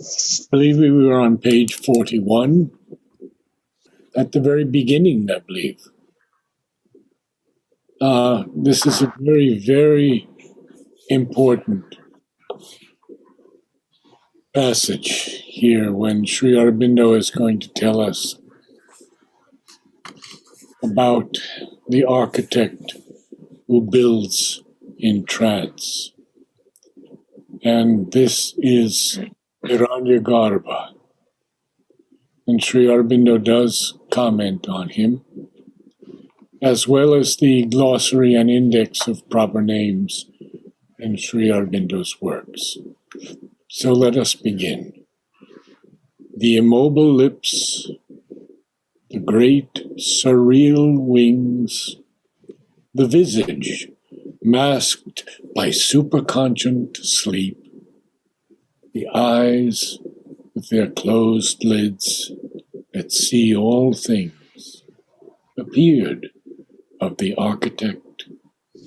I believe we were on page 41, at the very beginning, I believe. This is a very, very important passage here when Sri Aurobindo is going to tell us about the architect who builds in trance. And this is Hiranyagarbha. And Sri Aurobindo does comment on him, as well as the glossary and index of proper names in Sri Aurobindo's works. So let us begin. The immobile lips, the great surreal wings, the visage masked by superconscient sleep, the eyes with their closed lids that see all things, appeared of the architect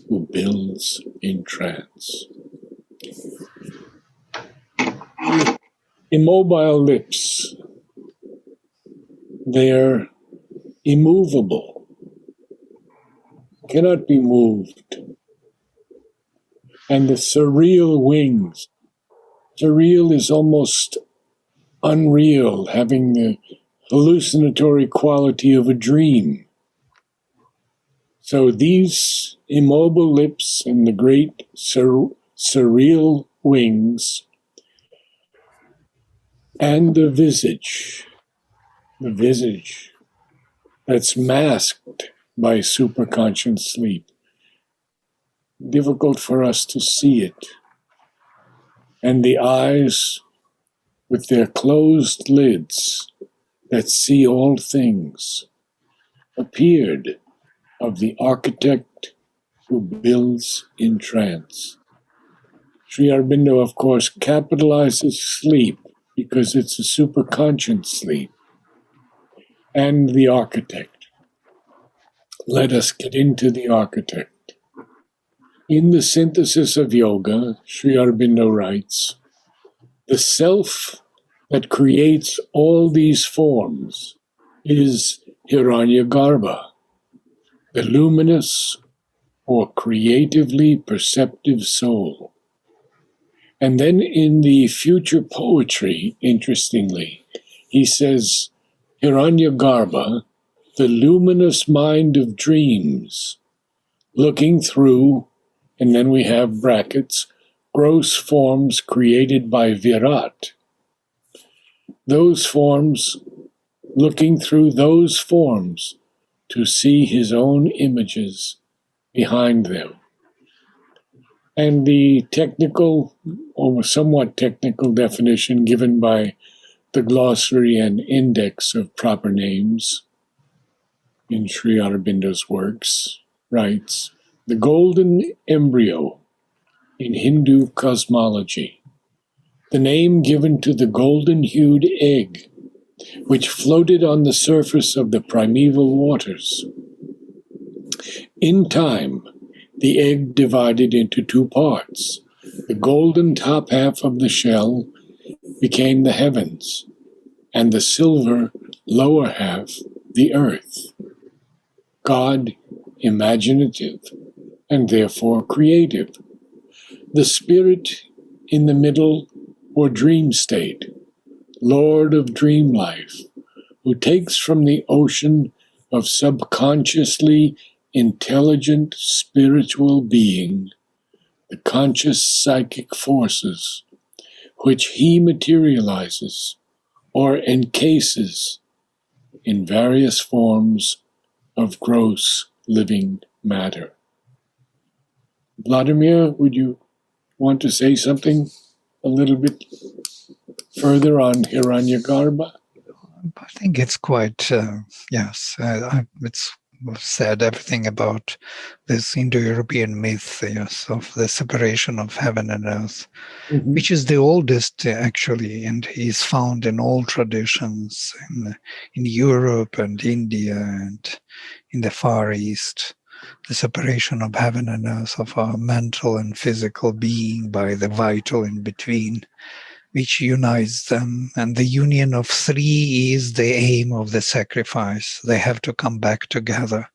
who builds in trance. Immobile lips, they're immovable, cannot be moved. And the surreal wings, surreal is almost unreal, having the hallucinatory quality of a dream. So these immobile lips and the great surreal wings and the visage that's masked by superconscious sleep. Difficult for us to see it. And the eyes with their closed lids that see all things appeared of the architect who builds in trance. Sri Aurobindo, of course, capitalizes sleep because it's a superconscious sleep. And the architect. Let us get into the architect. In the synthesis of yoga, Sri Aurobindo writes, the self that creates all these forms is Hiranyagarbha, the luminous or creatively perceptive soul. And then in the future poetry, interestingly, he says, Hiranyagarbha, the luminous mind of dreams, looking through, and then we have brackets, gross forms created by Virat. Those forms, looking through those forms to see his own images behind them. And the technical, or somewhat technical definition given by the glossary and index of proper names in Sri Aurobindo's works writes, the golden embryo in Hindu cosmology, the name given to the golden-hued egg which floated on the surface of the primeval waters. In time, the egg divided into two parts. The golden top half of the shell became the heavens, and the silver lower half the earth. God, imaginative, and therefore creative. The spirit in the middle, or dream state, Lord of dream life, who takes from the ocean of subconsciously intelligent spiritual being the conscious psychic forces which he materializes or encases in various forms of gross living matter. Vladimir, would you want to say something a little bit further on Hiranyagarbha? I think it's quite, yes, it's said everything about this Indo-European myth, yes, of the separation of heaven and earth, which is the oldest actually, and is found in all traditions in Europe and India and in the Far East. The separation of heaven and earth, of our mental and physical being by the vital in between. which unites them. And the union of three is the aim of the sacrifice. They have to come back together.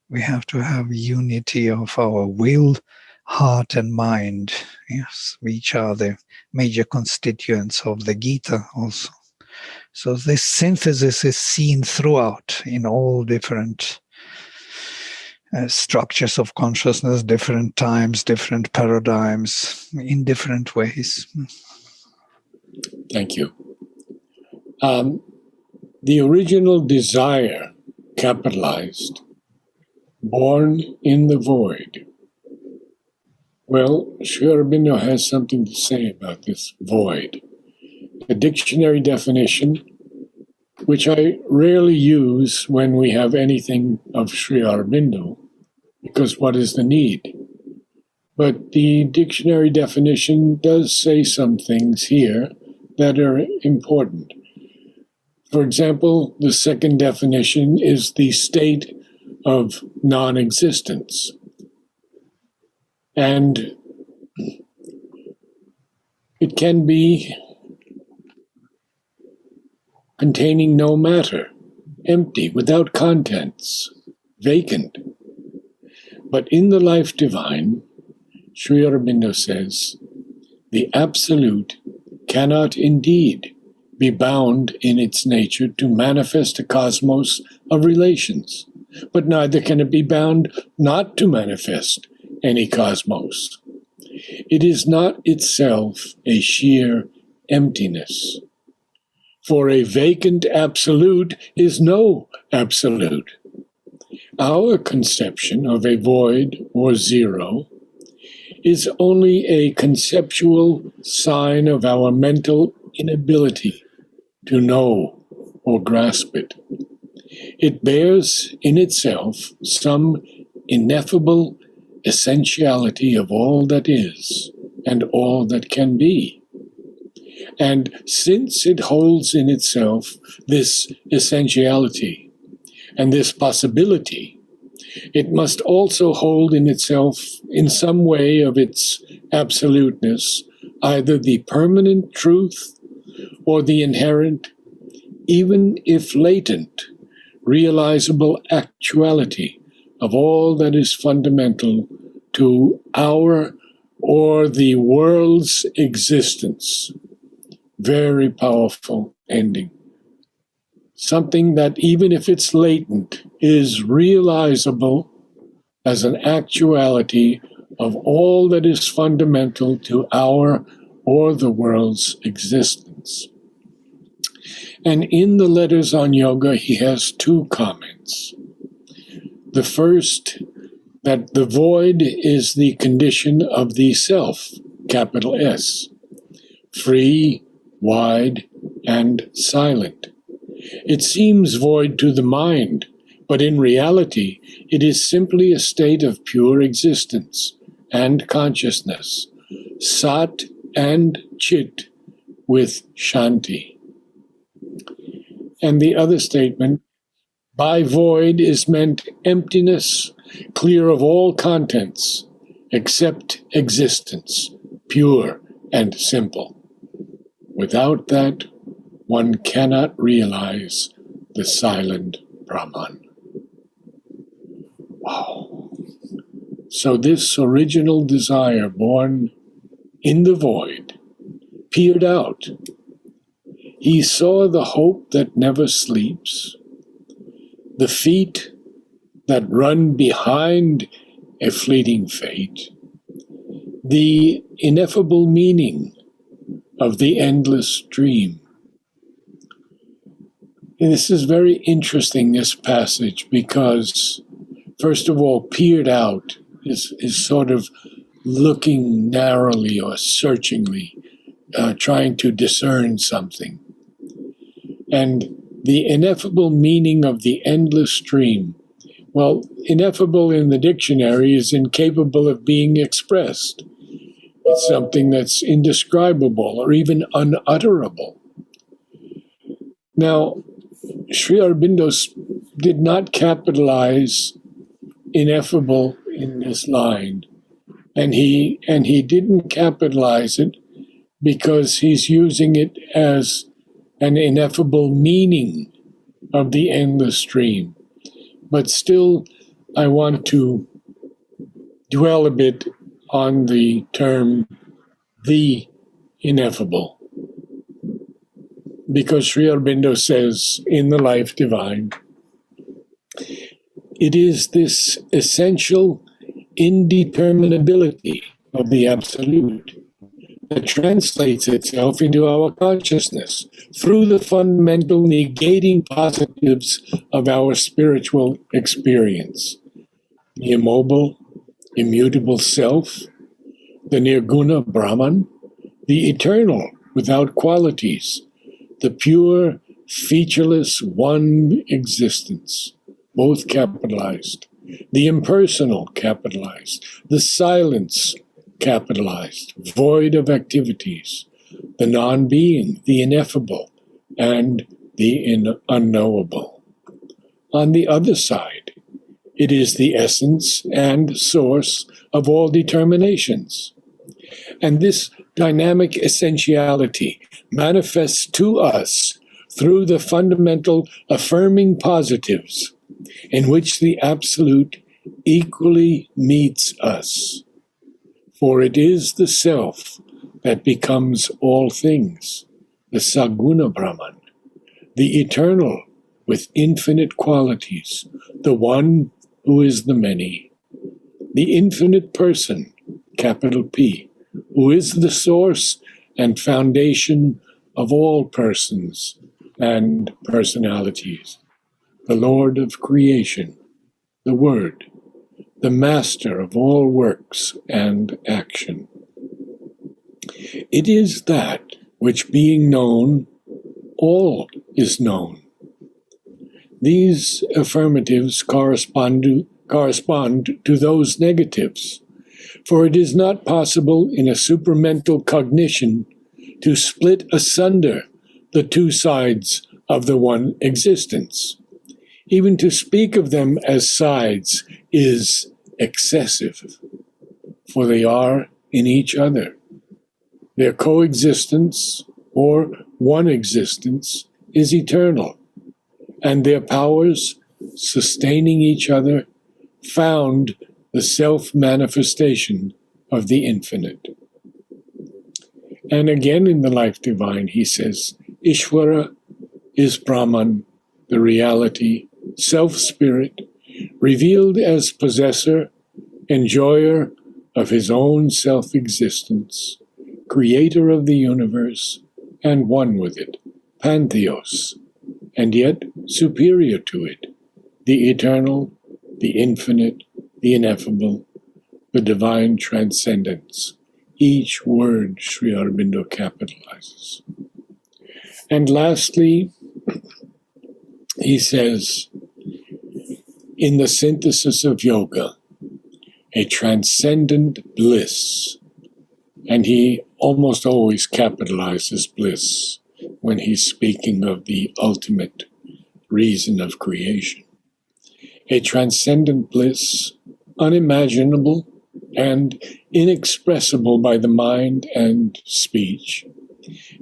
We have to have unity of our will, heart, and mind, yes, which are the major constituents of the Gita also. So this synthesis is seen throughout in all different structures of consciousness, different times, different paradigms, in different ways. Thank you. The original desire, capitalized, born in the void. Well, Sri Aurobindo has something to say about this void. A dictionary definition, which I rarely use when we have anything of Sri Aurobindo, because what is the need? But the dictionary definition does say some things here that are important. For example, the second definition is the state of non-existence. And it can be containing no matter, empty, without contents, vacant. But in the life divine, Sri Aurobindo says, the absolute cannot indeed be bound in its nature to manifest a cosmos of relations, but neither can it be bound not to manifest any cosmos. It is not itself a sheer emptiness. For a vacant absolute is no absolute. Our conception of a void or zero is only a conceptual sign of our mental inability to know or grasp it. It bears in itself some ineffable essentiality of all that is and all that can be. And since it holds in itself this essentiality and this possibility, it must also hold in itself, in some way of its absoluteness, either the permanent truth or the inherent, even if latent, realizable actuality of all that is fundamental to our or the world's existence. Very powerful ending. Something that, even if it's latent, is realizable as an actuality of all that is fundamental to our or the world's existence. And in the letters on yoga, he has two comments. The first, that the void is the condition of the self, capital S, free, wide, and silent. It seems void to the mind, but in reality, it is simply a state of pure existence and consciousness, sat and chit with shanti. And the other statement, by void is meant emptiness, clear of all contents, except existence, pure and simple. Without that, one cannot realize the silent Brahman. Wow. So this original desire born in the void peered out. He saw the hope that never sleeps, the feet that run behind a fleeting fate, the ineffable meaning of the endless dream. And this is very interesting, this passage, because, first of all, peered out is sort of looking narrowly or searchingly, trying to discern something. And the ineffable meaning of the endless dream. Well, ineffable in the dictionary is incapable of being expressed. It's something that's indescribable or even unutterable. Now, Sri Aurobindo did not capitalize ineffable in this line, and he didn't capitalize it because he's using it as an ineffable meaning of the endless stream. But still, I want to dwell a bit on the term the ineffable. Because Sri Aurobindo says in The Life Divine, it is this essential indeterminability of the Absolute that translates itself into our consciousness through the fundamental negating positives of our spiritual experience. The immobile, immutable self, the Nirguna Brahman, the eternal without qualities, the pure, featureless one existence, both capitalized, the impersonal capitalized, the silence capitalized, void of activities, the non-being, the ineffable, and the unknowable. On the other side, it is the essence and source of all determinations. And this dynamic essentiality manifests to us through the fundamental affirming positives in which the Absolute equally meets us. For it is the self that becomes all things, the Saguna Brahman, the eternal with infinite qualities, the one who is the many, the infinite person, capital P, who is the source and foundation of all persons and personalities, the Lord of creation, the Word, the master of all works and action. It is that which being known, all is known. These affirmatives correspond to those negatives, for it is not possible in a supramental cognition to split asunder the two sides of the one existence. Even to speak of them as sides is excessive, for they are in each other. Their coexistence, or one existence, is eternal, and their powers, sustaining each other, found the self-manifestation of the infinite. And again in The Life Divine, he says, Ishvara is Brahman, the reality, self-spirit, revealed as possessor, enjoyer of his own self-existence, creator of the universe, and one with it, pantheos, and yet superior to it, the eternal, the infinite, the ineffable, the divine transcendence. Each word Sri Aurobindo capitalizes. And lastly, he says, in the synthesis of yoga, a transcendent bliss, and he almost always capitalizes bliss when he's speaking of the ultimate reason of creation. A transcendent bliss, unimaginable and inexpressible by the mind and speech,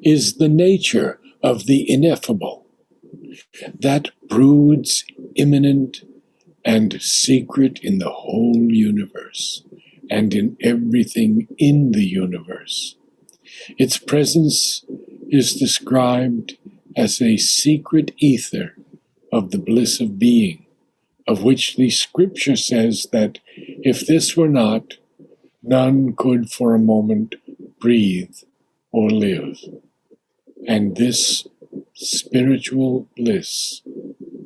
is the nature of the ineffable, that broods immanent and secret in the whole universe and in everything in the universe. Its presence is described as a secret ether of the bliss of being, of which the scripture says that if this were not, none could for a moment breathe or live. And this spiritual bliss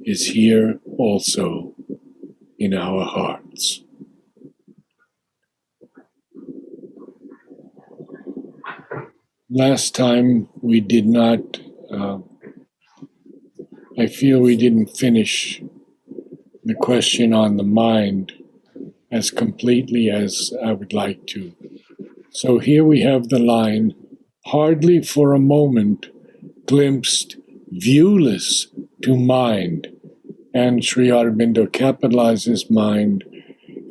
is here also in our hearts. Last time we did not, I feel we didn't finish the question on the mind as completely as I would like to. So here we have the line, hardly for a moment glimpsed, viewless to mind. And Sri Aurobindo capitalizes mind.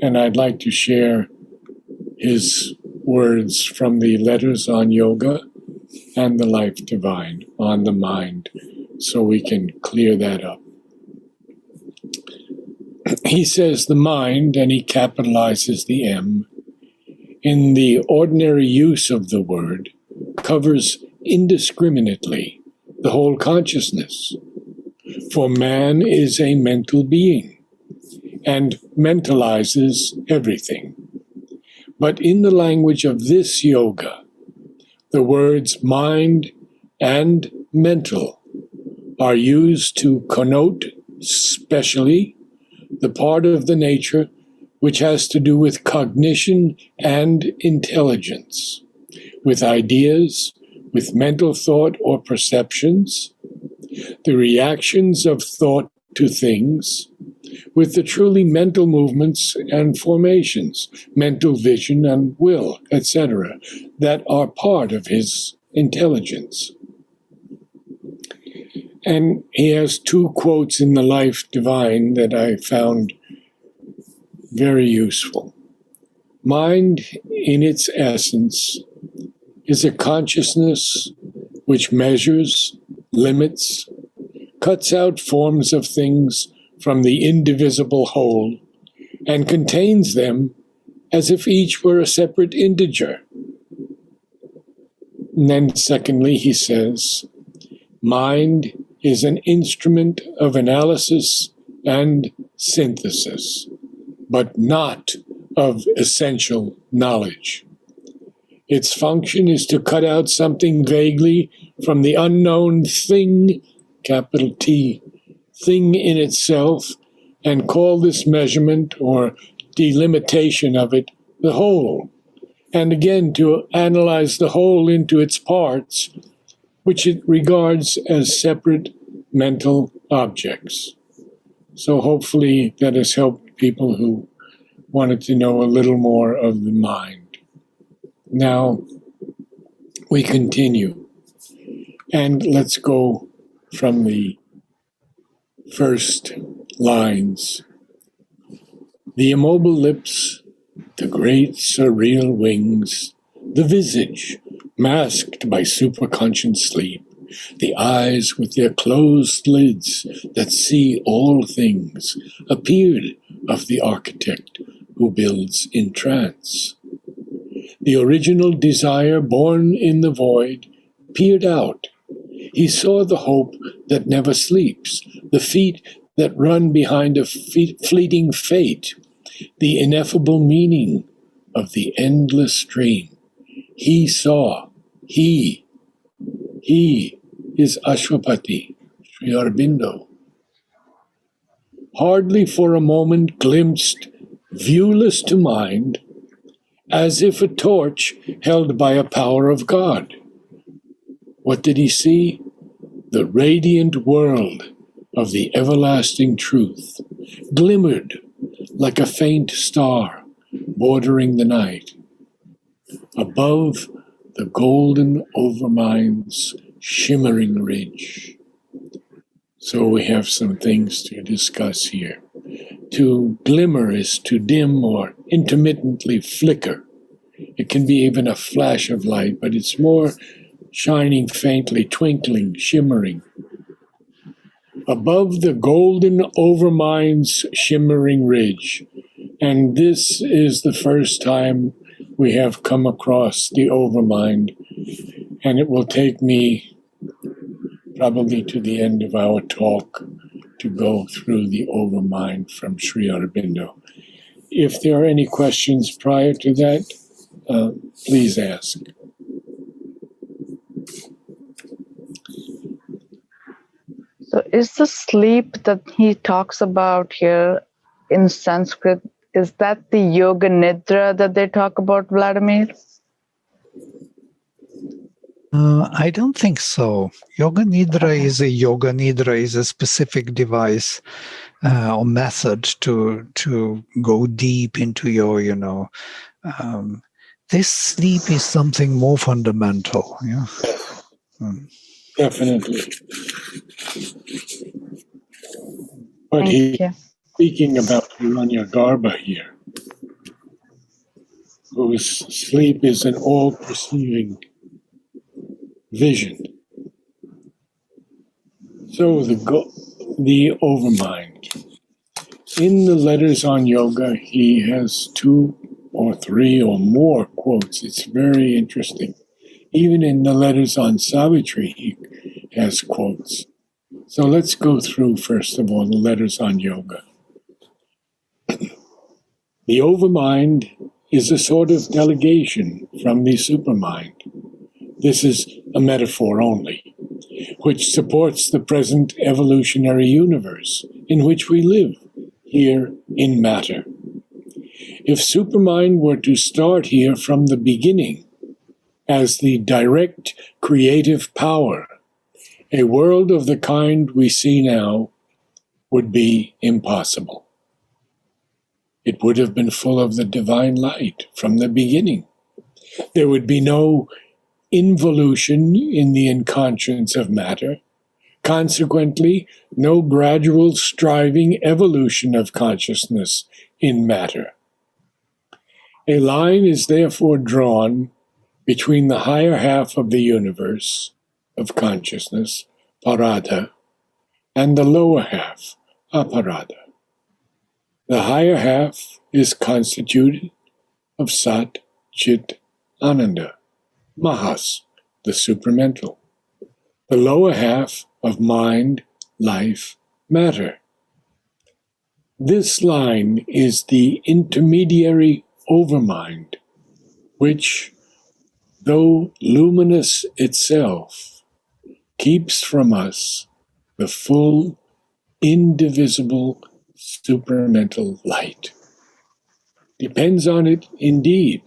And I'd like to share his words from the Letters on Yoga, and the life divine on the mind, so we can clear that up. He says the mind, and he capitalizes the M, in the ordinary use of the word, covers indiscriminately the whole consciousness. For man is a mental being and mentalizes everything. But in the language of this yoga, the words mind and mental are used to connote specially the part of the nature which has to do with cognition and intelligence, with ideas, with mental thought or perceptions, the reactions of thought to things, with the truly mental movements and formations, mental vision and will, etc., that are part of his intelligence. And he has two quotes in the Life Divine that I found very useful. Mind, in its essence, is a consciousness which measures, limits, cuts out forms of things from the indivisible whole, and contains them as if each were a separate integer. And then secondly, he says, mind is an instrument of analysis and synthesis, but not of essential knowledge. Its function is to cut out something vaguely from the unknown thing, capital T, thing in itself, and call this measurement or delimitation of it the whole, and again to analyze the whole into its parts, which it regards as separate mental objects. So hopefully that has helped people who wanted to know a little more of the mind. Now we continue, and let's go from the first lines. The immobile lips, the great surreal wings, the visage masked by superconscious sleep, the eyes with their closed lids that see all things, appeared of the architect who builds in trance. The original desire born in the void peered out. He saw the hope that never sleeps, the feet that run behind a fleeting fate, the ineffable meaning of the endless stream. He saw, he is Ashwapati, Sri Aurobindo. Hardly for a moment glimpsed, viewless to mind, as if a torch held by a power of God. What did he see? The radiant world of the everlasting truth, glimmered like a faint star bordering the night. Above the golden overmind's shimmering ridge. So we have some things to discuss here. To glimmer is to dim or intermittently flicker. It can be even a flash of light, but it's more shining faintly, twinkling, shimmering. Above the golden overmind's shimmering ridge. And this is the first time we have come across the overmind, and it will take me probably to the end of our talk to go through the overmind from Sri Aurobindo. If there are any questions prior to that, please ask. So is the sleep that he talks about here in Sanskrit, is that the yoga nidra that they talk about, Vladimir? I don't think so. Yoga nidra is a specific device or method to go deep into your, this sleep is something more fundamental. Yeah. Definitely. But Thank you. Speaking about Hiranyagarbha here, whose sleep is an all-perceiving vision. So the overmind. In the letters on yoga, he has 2 or 3 or more quotes. It's very interesting. Even in the letters on Savitri, he has quotes. So let's go through, first of all, the letters on yoga. The overmind is a sort of delegation from the supermind. This is a metaphor only, which supports the present evolutionary universe in which we live, here in matter. If supermind were to start here from the beginning as the direct creative power, a world of the kind we see now would be impossible. It would have been full of the divine light from the beginning. There would be no involution in the inconscience of matter. Consequently, no gradual striving evolution of consciousness in matter. A line is therefore drawn between the higher half of the universe of consciousness, parada, and the lower half, aparada. The higher half is constituted of Sat, Chit, Ananda, Mahas, the supramental. The lower half of mind, life, matter. This line is the intermediary overmind, which, though luminous itself, keeps from us the full, indivisible, supramental light. Depends on it indeed,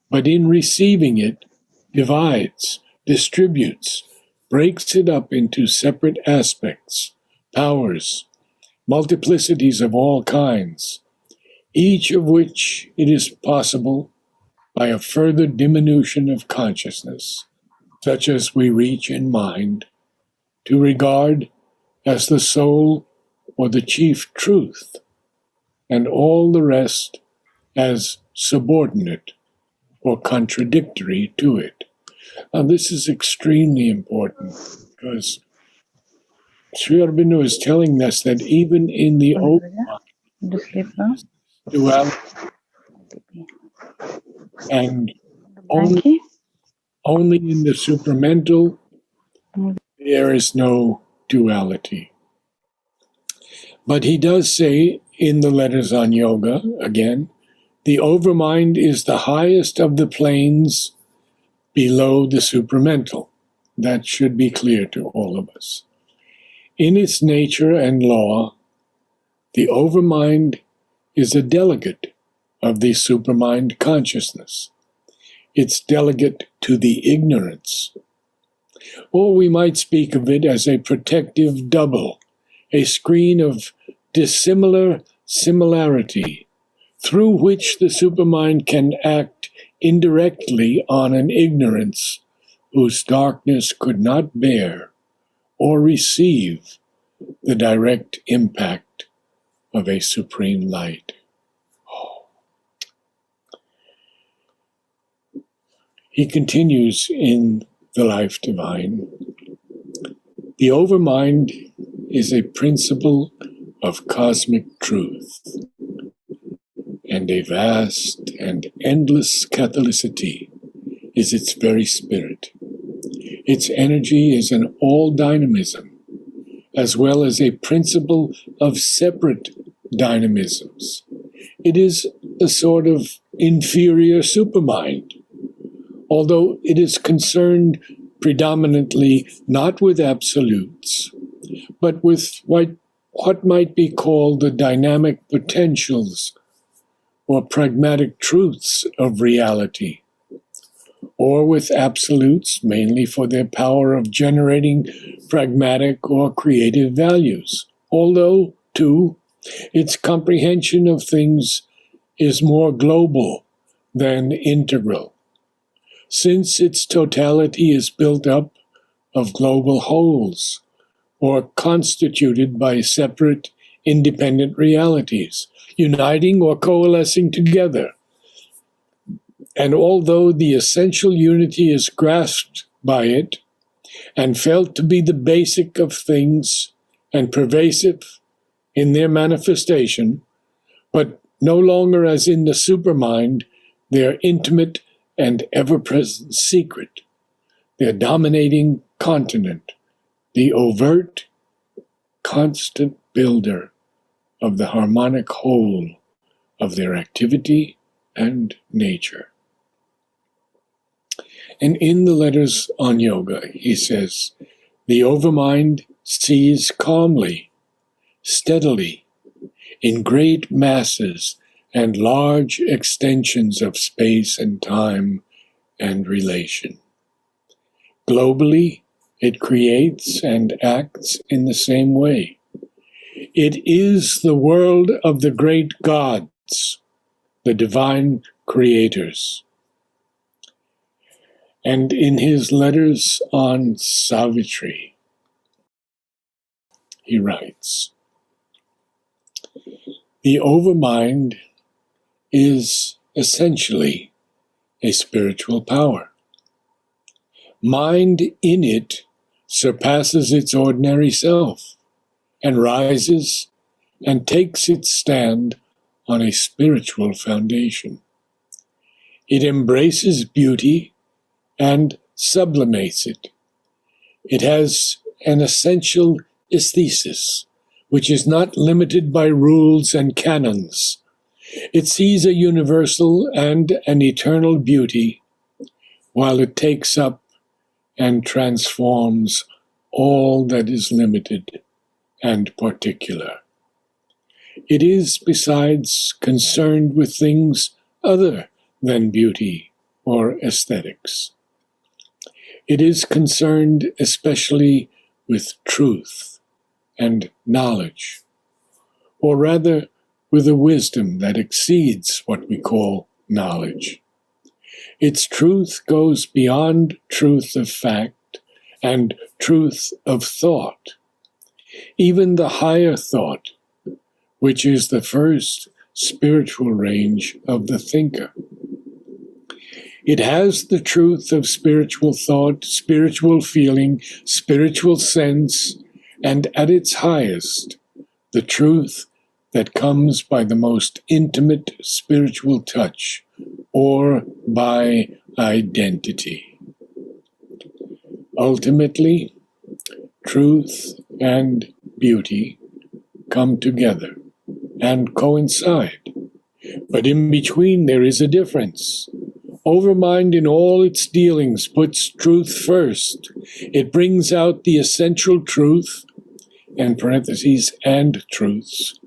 but in receiving it, divides, distributes, breaks it up into separate aspects, powers, multiplicities of all kinds, each of which it is possible by a further diminution of consciousness, such as we reach in mind, to regard as the soul or the chief truth, and all the rest as subordinate or contradictory to it. Now, this is extremely important because Sri Aurobindo is telling us that even in the duality, and only in the supramental, there is no duality. But he does say in the letters on yoga, again, the overmind is the highest of the planes below the supramental. That should be clear to all of us. In its nature and law, the overmind is a delegate of the supermind consciousness. It's delegate to the ignorance. Or we might speak of it as a protective double, a screen of dissimilar similarity, through which the supermind can act indirectly on an ignorance whose darkness could not bear or receive the direct impact of a supreme light. He continues in the Life Divine. The overmind is a principle of cosmic truth and a vast and endless catholicity is its very spirit. Its energy is an all-dynamism, as well as a principle of separate dynamisms. It is a sort of inferior supermind, although it is concerned predominantly not with absolutes, but with what might be called the dynamic potentials or pragmatic truths of reality, or with absolutes mainly for their power of generating pragmatic or creative values, although, too, its comprehension of things is more global than integral, since its totality is built up of global wholes, or constituted by separate, independent realities, uniting or coalescing together. And although the essential unity is grasped by it and felt to be the basic of things and pervasive in their manifestation, but no longer as in the supermind, their intimate and ever-present secret, their dominating continent, the overt, constant builder of the harmonic whole of their activity and nature. And in the letters on yoga, he says, the overmind sees calmly, steadily, in great masses and large extensions of space and time and relation. Globally, it creates and acts in the same way. It is the world of the great gods, the divine creators. And in his letters on Savitri, he writes, the overmind is essentially a spiritual power. Mind in it surpasses its ordinary self and rises and takes its stand on a spiritual foundation. It embraces beauty and sublimates it. It has an essential aesthesis, which is not limited by rules and canons. It sees a universal and an eternal beauty, while it takes up and transforms all that is limited and particular. It is, besides, concerned with things other than beauty or aesthetics. It is concerned especially with truth and knowledge, or rather with a wisdom that exceeds what we call knowledge. Its truth goes beyond truth of fact and truth of thought, even the higher thought, which is the first spiritual range of the thinker. It has the truth of spiritual thought, spiritual feeling, spiritual sense, and at its highest, the truth that comes by the most intimate spiritual touch, or by identity. Ultimately, truth and beauty come together and coincide, but in between there is a difference. Overmind in all its dealings puts truth first. It brings out the essential truth, and parentheses, and truths,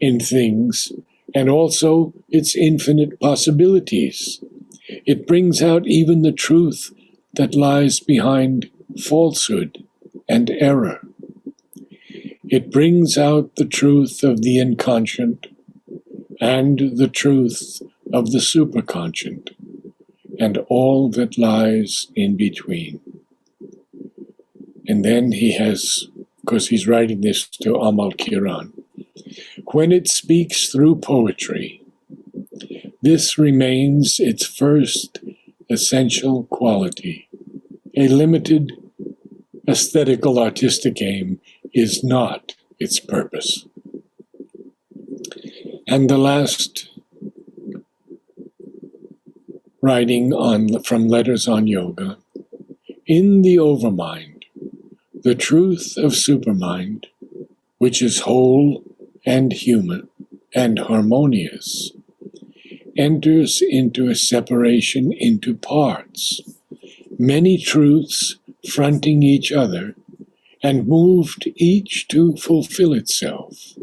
in things, and also its infinite possibilities. It brings out even the truth that lies behind falsehood and error. It brings out the truth of the inconscient and the truth of the superconscient, and all that lies in between. And then he has, because he's writing this to Amal Kiran, when it speaks through poetry, this remains its first essential quality. A limited aesthetical artistic aim is not its purpose. And the last writing from Letters on Yoga, in the overmind, the truth of supermind, which is whole and human and harmonious, enters into a separation into parts, many truths fronting each other, and moved each to fulfill itself,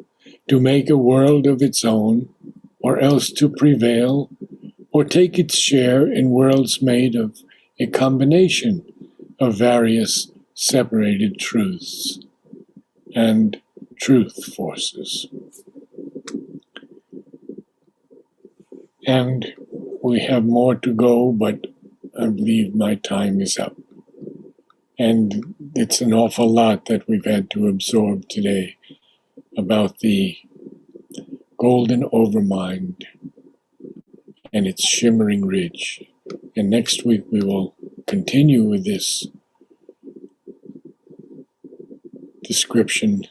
to make a world of its own, or else to prevail, or take its share in worlds made of a combination of various separated truths and truth forces. And we have more to go, but I believe my time is up. And it's an awful lot that we've had to absorb today about the golden overmind and its shimmering ridge. And next week we will continue with this description,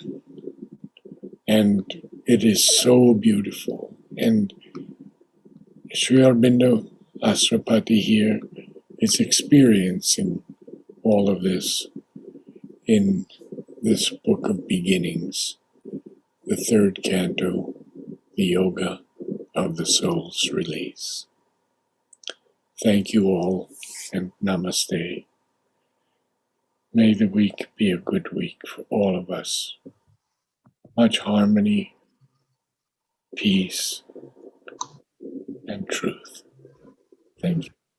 and it is so beautiful. And Sri Aurobindo Asrapati here is experiencing all of this in this book of beginnings, the third canto, the Yoga of the Soul's Release. Thank you all, and namaste. May the week be a good week for all of us. Much harmony, peace, and truth. Thank you.